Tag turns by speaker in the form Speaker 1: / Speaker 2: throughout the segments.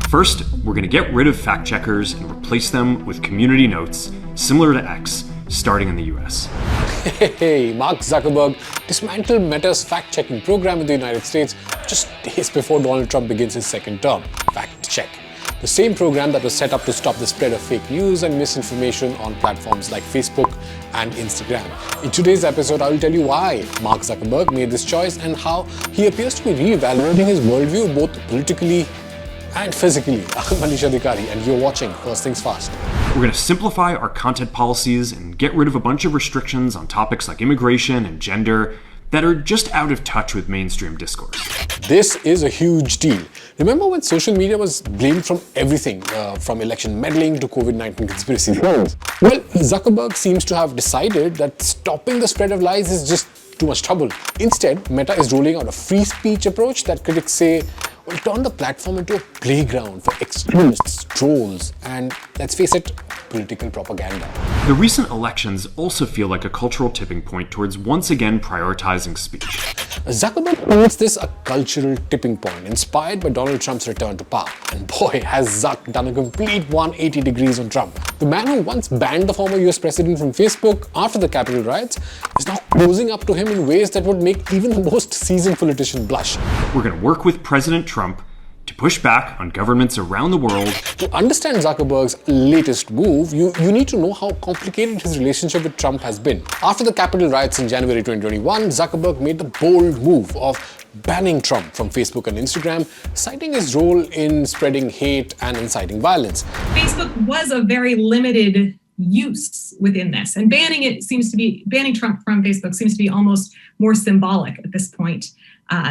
Speaker 1: First, we're going to get rid of fact-checkers and replace them with community notes, similar to X, starting in the US.
Speaker 2: Hey, Mark Zuckerberg dismantled Meta's fact-checking program in the United States just days before Donald Trump begins his second term. Fact check. The same program that was set up to stop the spread of fake news and misinformation on platforms like Facebook and Instagram. In today's episode, I will tell you why Mark Zuckerberg made this choice and how he appears to be re-evaluating his worldview both politically and physically. I'm Manish Adhikary and you're watching First Things Fast.
Speaker 1: We're going to simplify our content policies and get rid of a bunch of restrictions on topics like immigration and gender that are just out of touch with mainstream discourse.
Speaker 2: This is a huge deal. Remember when social media was blamed from everything, from election meddling to COVID-19 conspiracy theories? Well, Zuckerberg seems to have decided that stopping the spread of lies is just too much trouble. Instead, Meta is rolling out a free speech approach that critics say will turn the platform into a playground for extremists, trolls, and, let's face it, political propaganda.
Speaker 1: The recent elections also feel like a cultural tipping point towards once again prioritizing speech.
Speaker 2: Zuckerberg calls this a cultural tipping point inspired by Donald Trump's return to power. And boy, has Zuck done a complete 180 degrees on Trump. The man who once banned the former US president from Facebook after the Capitol riots is now closing up to him in ways that would make even the most seasoned politician blush.
Speaker 1: We're going to work with President Trump to push back on governments around the world.
Speaker 2: To understand Zuckerberg's latest move, you need to know how complicated his relationship with Trump has been. After the Capitol riots in January 2021, Zuckerberg made the bold move of banning Trump from Facebook and Instagram, citing his role in spreading hate and inciting violence.
Speaker 3: Facebook was a very limited use within this, and banning Trump from Facebook seems to be almost more symbolic at this point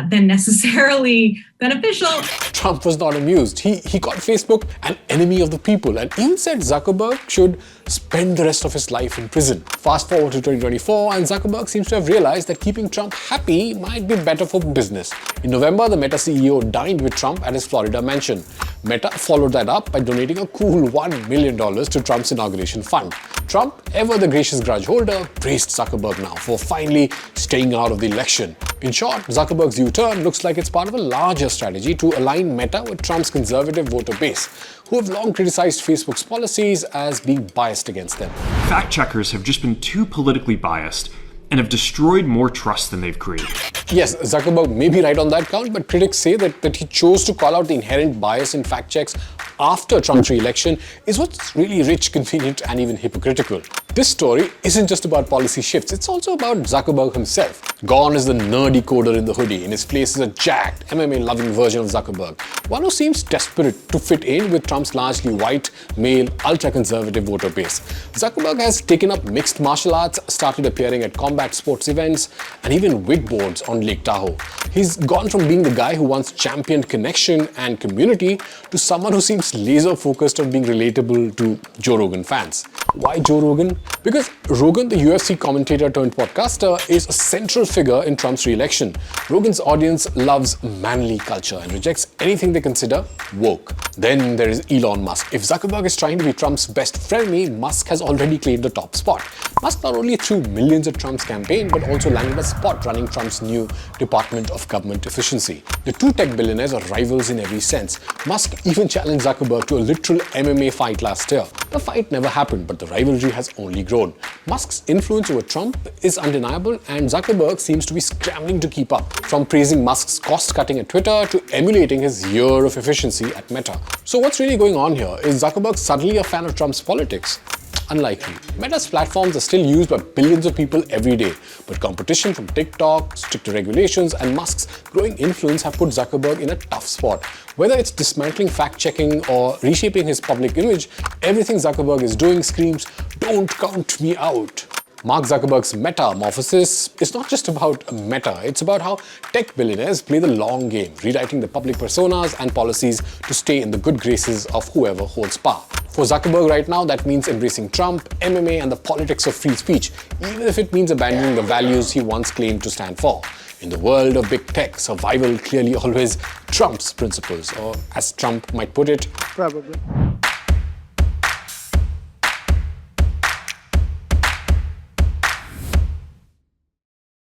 Speaker 3: than necessarily beneficial.
Speaker 2: Trump was not amused. He called Facebook an enemy of the people and even said Zuckerberg should spend the rest of his life in prison. Fast forward to 2024 and Zuckerberg seems to have realized that keeping Trump happy might be better for business. In November, the Meta CEO dined with Trump at his Florida mansion. Meta followed that up by donating a cool $1 million to Trump's inauguration fund. Trump, ever the gracious grudge holder, praised Zuckerberg now for finally staying out of the election. In short, Zuckerberg's U-turn looks like it's part of a larger strategy to align Meta with Trump's conservative voter base, who have long criticized Facebook's policies as being biased against them.
Speaker 1: Fact-checkers have just been too politically biased and have destroyed more trust than they've created.
Speaker 2: Yes, Zuckerberg may be right on that count, but critics say that he chose to call out the inherent bias in fact checks after Trump's re-election is what's really rich, convenient, and even hypocritical. This story isn't just about policy shifts, it's also about Zuckerberg himself. Gone is the nerdy coder in the hoodie. In his place is a jacked, MMA-loving version of Zuckerberg, one who seems desperate to fit in with Trump's largely white, male, ultra-conservative voter base. Zuckerberg has taken up mixed martial arts, started appearing at combat sports events, and even wakeboards on Lake Tahoe. He's gone from being the guy who once championed connection and community to someone who seems laser-focused on being relatable to Joe Rogan fans. Why Joe Rogan? Because Rogan, the UFC commentator turned podcaster, is a central figure in Trump's re-election. Rogan's audience loves manly culture and rejects anything they consider woke. Then there is Elon Musk. If Zuckerberg is trying to be Trump's best frenemy, Musk has already claimed the top spot. Musk not only threw millions at Trump's campaign, but also landed a spot running Trump's new Department of Government Efficiency. The two tech billionaires are rivals in every sense. Musk even challenged Zuckerberg to a literal MMA fight last year. The fight never happened, but the rivalry has only grown. Musk's influence over Trump is undeniable, and Zuckerberg seems to be scrambling to keep up, from praising Musk's cost-cutting at Twitter to emulating his year of efficiency at Meta. So what's really going on here? Is Zuckerberg suddenly a fan of Trump's politics? Unlikely. Meta's platforms are still used by billions of people every day, but competition from TikTok, stricter regulations, and Musk's growing influence have put Zuckerberg in a tough spot. Whether it's dismantling fact-checking or reshaping his public image, everything Zuckerberg is doing screams, "Don't count me out." Mark Zuckerberg's metamorphosis is not just about Meta, it's about how tech billionaires play the long game, rewriting the public personas and policies to stay in the good graces of whoever holds power. For Zuckerberg right now, that means embracing Trump, MMA, and the politics of free speech, even if it means abandoning the values he once claimed to stand for. In the world of big tech, survival clearly always trumps principles, or as Trump might put it,
Speaker 4: probably.